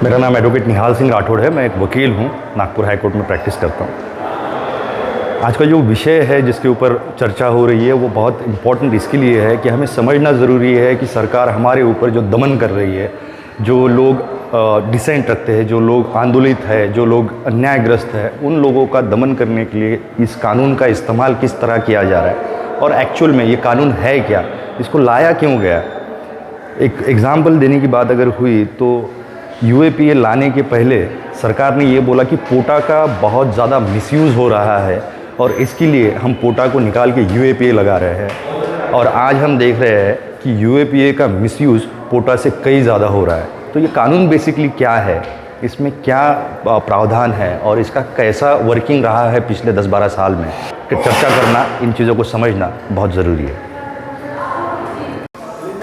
मेरा नाम एडवोकेट निहाल सिंह राठौड़ है। मैं एक वकील हूँ, नागपुर हाई कोर्ट में प्रैक्टिस करता हूँ। आज का जो विषय है जिसके ऊपर चर्चा हो रही है वो बहुत इम्पोर्टेंट इसके लिए है कि हमें समझना ज़रूरी है कि सरकार हमारे ऊपर जो दमन कर रही है, जो लोग डिसेंट रखते हैं, जो लोग आंदोलित है, जो लोग अन्यायग्रस्त है, उन लोगों का दमन करने के लिए इस कानून का इस्तेमाल किस तरह किया जा रहा है और एक्चुअल में ये कानून है क्या, इसको लाया क्यों गया। एक एग्ज़ाम्पल देने की बात अगर हुई तो यूएपीए लाने के पहले सरकार ने ये बोला कि पोटा का बहुत ज़्यादा मिसयूज़ हो रहा है और इसके लिए हम पोटा को निकाल के यूएपीए लगा रहे हैं। और आज हम देख रहे हैं कि यूएपीए का मिसयूज़ पोटा से कई ज़्यादा हो रहा है। तो ये कानून बेसिकली क्या है, इसमें क्या प्रावधान है और इसका कैसा वर्किंग रहा है पिछले 10-12 साल में, कि चर्चा करना, इन चीज़ों को समझना बहुत ज़रूरी है।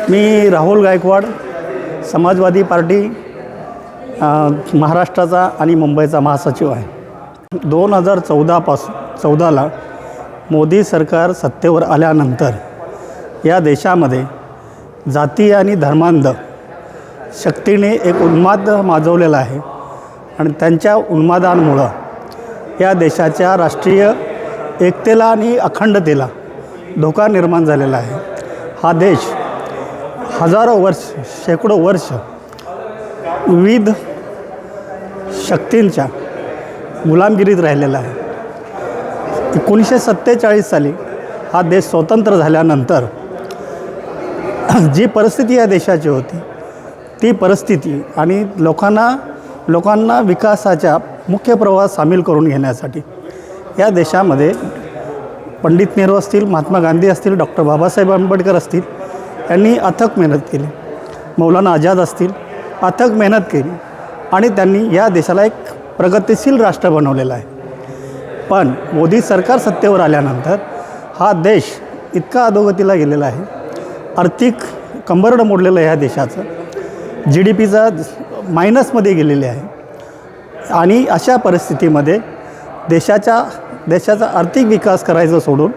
मी राहुल गायकवाड, समाजवादी पार्टी महाराष्ट्राचा आणि मुंबईचा महासचिव आहे। 2014ला मोदी सरकार सत्तेवर आल्यानंतर या देशामध्ये जाती आणि धर्मांध शक्तीने एक उन्माद माजवलेला आहे आणि त्यांच्या उन्मादांमुळं या देशाच्या राष्ट्रीय एकतेला आणि अखंडतेला धोका निर्माण झालेला आहे। हा देश हजारो वर्ष, शेकडो वर्ष विविध शक्तींच्या गुलामगिरीत राहिलेला आहे। 1947 साली हा देश स्वतंत्र झाल्यानंतर जी परिस्थिती या देशाची होती ती परिस्थिती आणि लोकांना विकासाच्या मुख्य प्रवाहात सामील करून घेण्यासाठी या देशामध्ये पंडित नेहरू असतील, महात्मा गांधी असतील, डॉक्टर बाबासाहेब आंबेडकर असतील, यांनी अथक मेहनत केली। मौलाना आझाद असतील, अथक मेहनत केली आणि त्यांनी या देशाला एक प्रगतिशील राष्ट्र बनवलेलं आहे। पण मोदी सरकार सत्तेवर आल्यानंतर हा देश इतका अधोगतीला गेलेला आहे, आर्थिक कंबरड मोडलेलं आहे, ह्या देशाचं GDPचा मायनसमध्ये गेलेले आहे आणि अशा परिस्थितीमध्ये देशाचा आर्थिक विकास करायचं सोडून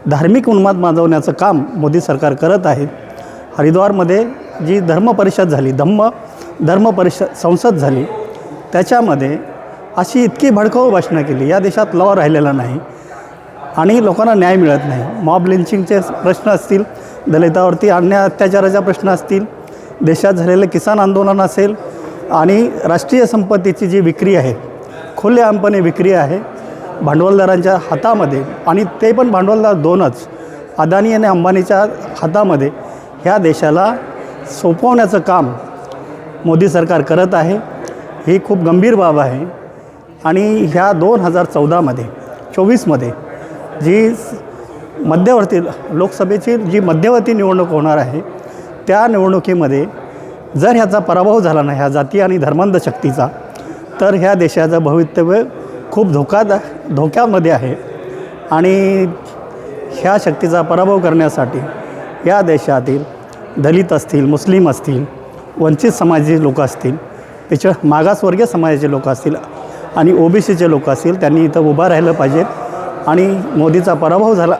धार्मिक उन्माद माजवण्याचं काम मोदी सरकार करत आहे। हरिद्वारमध्ये जी धर्म परिषद झाली, धर्म परिषद संसद झाली, त्याच्यामध्ये अशी इतकी भडकाऊ भाषणं केली। या देशात लॉ राहिलेला नाही आणि लोकांना न्याय मिळत नाही। मॉब लिंचिंगचे प्रश्न असतील, दलितावरती अन्याय अत्याचाराचा प्रश्न असतील, देशात झालेलं किसान आंदोलन असेल आणि राष्ट्रीय संपत्तीची जी विक्री आहे, खुलेआमपणे विक्री आहे भांडवलदारांच्या हातामध्ये, आणि ते पण भांडवलदार दोनच, अदानी आणि अंबानीच्या हातामध्ये, ह्या देशाला सोपवण्याचं काम मोदी सरकार करत आहे। ही खूप गंभीर बाब आहे आणि ह्या 2014मध्ये 24मध्ये जी मध्यवर्ती लोकसभेची जी मध्यवर्ती निवडणूक होणार आहे, त्या निवडणुकीमध्ये जर ह्याचा पराभव झाला नाही, ह्या जाती आणि धर्मांध शक्तीचा, तर ह्या देशाचं भवितव्य खूप धोक्यामध्ये आहे। आणि ह्या शक्तीचा पराभव करण्यासाठी या देशातील दलित असतील, मुस्लिम असतील, वंचित समाजाचे लोक असतील, त्याच्या मागासवर्गीय समाजाचे लोक असतील आणि OBCचे लोक असतील, त्यांनी इथं उभं राहिलं पाहिजे आणि मोदीचा पराभव झाला,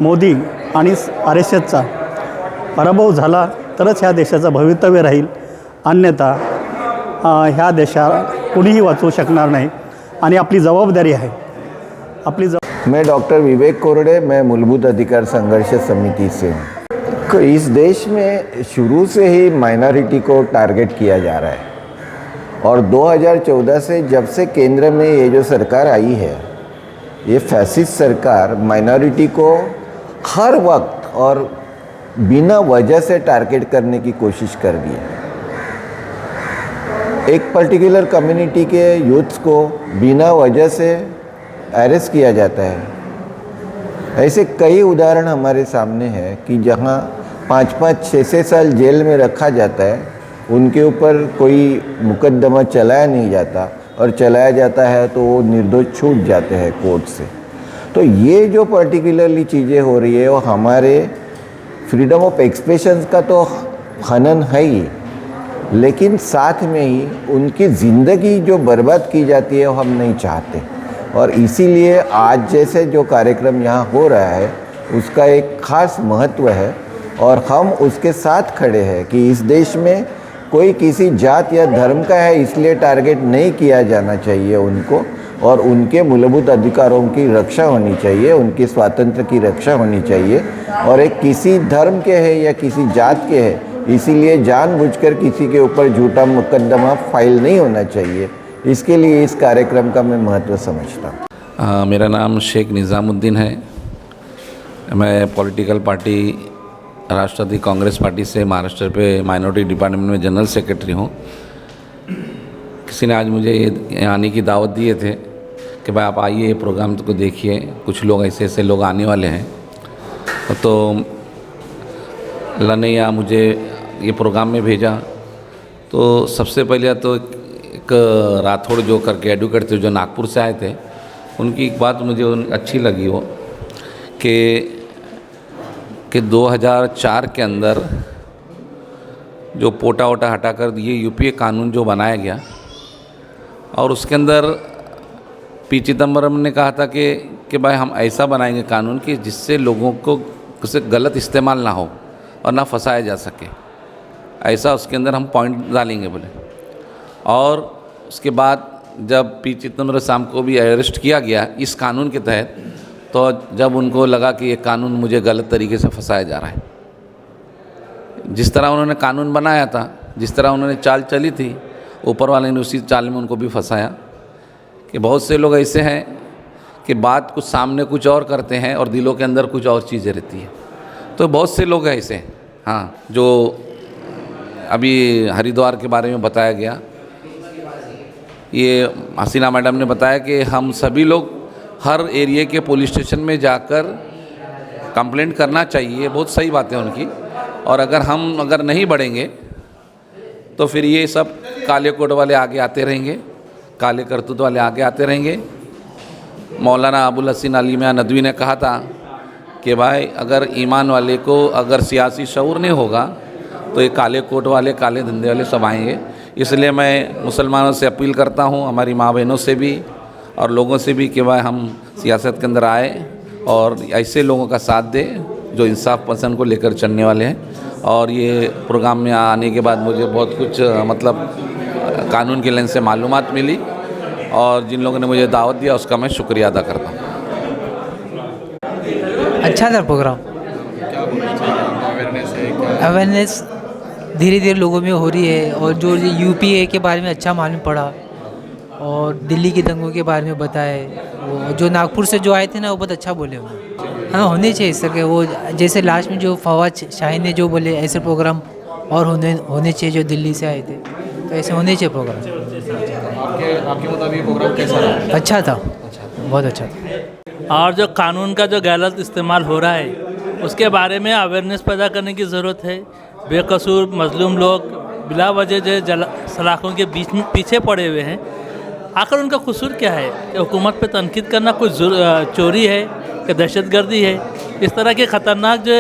मोदी आणि RSSचा पराभव झाला तरच ह्या देशाचं भवितव्य राहील, अन्यथा ह्या देशाला कुणीही वाचवू शकणार नाही आणि आपली जबाबदारी आहे। मैं डॉक्टर विवेक कोरडे, मैं मूलभूत अधिकार संघर्ष समिति से हूँ। इस देश में शुरू से ही माइनॉरिटी को टारगेट किया जा रहा है और 2014 से जब से केंद्र में ये जो सरकार आई है, ये फैसिस्ट सरकार माइनॉरिटी को हर वक्त और बिना वजह से टारगेट करने की कोशिश कर रही है। एक पर्टिकुलर कम्युनिटी के यूथ्स को बिना वजह से अरेस्ट किया जाता है। ऐसे कई उदाहरण हमारे सामने हैं कि जहाँ 5-5, 6-6 साल जेल में रखा जाता है, उनके ऊपर कोई मुकदमा चलाया नहीं जाता और चलाया जाता है तो वो निर्दोष छूट जाते हैं कोर्ट से। तो ये जो पर्टिकुलरली चीज़ें हो रही है वो हमारे फ्रीडम ऑफ एक्सप्रेशन का तो हनन है ही, लेकिन साथ में ही उनकी ज़िंदगी जो बर्बाद की जाती है वो हम नहीं चाहते। और इसीलिए आज जैसे जो कार्यक्रम यहाँ हो रहा है उसका एक ख़ास महत्व है और हम उसके साथ खड़े हैं कि इस देश में कोई किसी जात या धर्म का है इसलिए टारगेट नहीं किया जाना चाहिए उनको, और उनके मूलभूत अधिकारों की रक्षा होनी चाहिए, उनके स्वातंत्र्य की रक्षा होनी चाहिए। और एक किसी धर्म के है या किसी जात के है इसीलिए जानबूझकर किसी के ऊपर झूठा मुकदमा फाइल नहीं होना चाहिए। इसके लिए इस कार्यक्रम का मैं महत्व समझता हूँ। मेरा नाम शेख निज़ामुद्दीन है। मैं पॉलिटिकल पार्टी राष्ट्रवादी कांग्रेस पार्टी से महाराष्ट्र पे माइनॉरिटी डिपार्टमेंट में जनरल सेक्रेटरी हूँ। किसी ने आज मुझे ये आने की दावत दिए थे कि भाई आप आइए ये प्रोग्राम को देखिए, कुछ लोग ऐसे ऐसे लोग आने वाले हैं। तो अल्लाह ने या मुझे ये प्रोग्राम में भेजा। तो सबसे पहले तो एक राठौड़ जो करके एडवोकेट थे जो नागपुर से आए थे, उनकी एक बात मुझे अच्छी लगी वो कि 2004 के अंदर जो पोटा वोटा हटाकर ये यूपीए कानून जो बनाया गया और उसके अंदर पी चिदम्बरम ने कहा था कि भाई हम ऐसा बनाएंगे कानून कि जिससे लोगों को उसे गलत इस्तेमाल ना हो और ना फंसाया जा सके, ऐसा उसके अंदर हम पॉइंट डालेंगे बोले। और उसके बाद जब पी चिदम्बरम साहब को भी अरेस्ट किया गया इस कानून के तहत, तो जब उनको लगा कि ये कानून मुझे गलत तरीके से फंसाया जा रहा है, जिस तरह उन्होंने कानून बनाया था, जिस तरह उन्होंने चाल चली थी, ऊपर वाले ने उसी चाल में उनको भी फंसाया। कि बहुत से लोग ऐसे हैं कि बात कुछ सामने कुछ और करते हैं और दिलों के अंदर कुछ और चीज़ें रहती है। तो बहुत से लोग ऐसे हैं, हाँ, जो अभी हरिद्वार के बारे में बताया गया, ये हसीना मैडम ने बताया कि हम सभी लोग हर एरिया के पुलिस स्टेशन में जाकर कंप्लेंट करना चाहिए। बहुत सही बात है उनकी। और अगर नहीं बढ़ेंगे तो फिर ये सब काले कोट वाले आगे आते रहेंगे, काले करतूत वाले आगे आते रहेंगे। मौलाना अबुल हसन अली मियां नदवी ने कहा था कि भाई अगर ईमान वाले को अगर सियासी शऊर नहीं होगा तो ये काले कोट वाले, काले धंधे वाले सब आएंगे। इसलिए मैं मुसलमानों से अपील करता हूँ, हमारी माँ बहनों से भी और लोगों से भी, कि भाई हम सियासत के अंदर आए और ऐसे लोगों का साथ दें जो इंसाफ पसंद को लेकर चलने वाले हैं। और ये प्रोग्राम में आने के बाद मुझे बहुत कुछ मतलब कानून के लेंस से मालूमात मिली, और जिन लोगों ने मुझे दावत दिया उसका मैं शुक्रिया अदा करता हूँ। अच्छा था प्रोग्राम। अवेयरनेस धीरे धीरे लोगों में हो रही है, और जो यूपीए के बारे में अच्छा मालूम पड़ा और दिल्ली के दंगों के बारे में बताए। वो जो नागपुर से जो आए थे ना, वो बहुत अच्छा बोले वो। हाँ, होने चाहिए इस तरह के। वो जैसे लास्ट में जो फवाद शाहीन ने जो बोले, ऐसे प्रोग्राम और होने चाहिए जो दिल्ली से आए थे, तो ऐसे होने चाहिए प्रोग्राम। आपके मुताबिक प्रोग्राम कैसा रहा? अच्छा था, बहुत अच्छा था। और जो कानून का जो गलत इस्तेमाल हो रहा है उसके बारे में अवेयरनेस पैदा करने की ज़रूरत है। बेकसूर मजलूम लोग बिला वजह जो सलाखों के बीच में पीछे पड़े हुए हैं, आखिर उनका कसूर क्या है? कि हुकूमत पे तनकीद करना कोई चोरी है कि दहशतगर्दी है? इस तरह के ख़तरनाक जो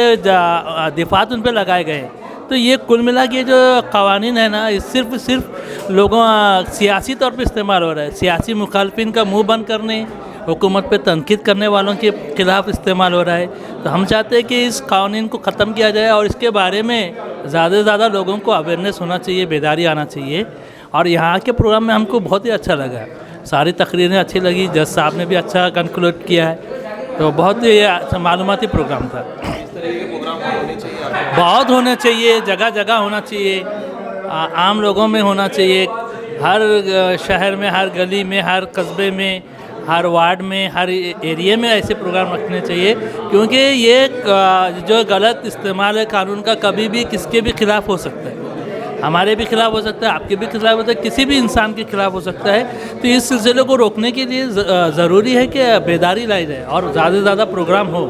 दिफात उन पर लगाए गए हैं। तो ये कुल मिला के जो कवानीन है ना, ये सिर्फ लोगों सियासी तौर पे इस्तेमाल हो रहा है। सियासी मुखालफिन का मुंह बंद करने, हुकूमत पे तनकीद करने वालों के ख़िलाफ़ इस्तेमाल हो रहा है। तो हम चाहते हैं कि इस कानून को ख़त्म किया जाए और इसके बारे में ज़्यादा से ज़्यादा लोगों को अवेयरनेस होना चाहिए, बेदारी आना चाहिए। और यहाँ के प्रोग्राम में हमको बहुत ही अच्छा लगा, सारी तकरीरें अच्छी लगी, जज साहब ने भी अच्छा कंक्लूड किया है। तो बहुत ही अच्छा मालूमाती प्रोग्राम था। बहुत होना चाहिए, जगह जगह होना चाहिए, आम लोगों में होना चाहिए, हर शहर में, हर गली में, हर कस्बे में, हर वार्ड में, हर एरिया में ऐसे प्रोग्राम रखने चाहिए। क्योंकि ये जो गलत इस्तेमाल है कानून का, कभी भी किसके भी खिलाफ़ हो सकता है। हमारे भी खिलाफ़ हो सकता है, आपके भी खिलाफ़ हो सकता है, किसी भी इंसान के खिलाफ़ हो सकता है। तो इस सिलसिले को रोकने के लिए ज़रूरी है कि बेदारी लाई जाए और ज़्यादा से ज़्यादा प्रोग्राम हो।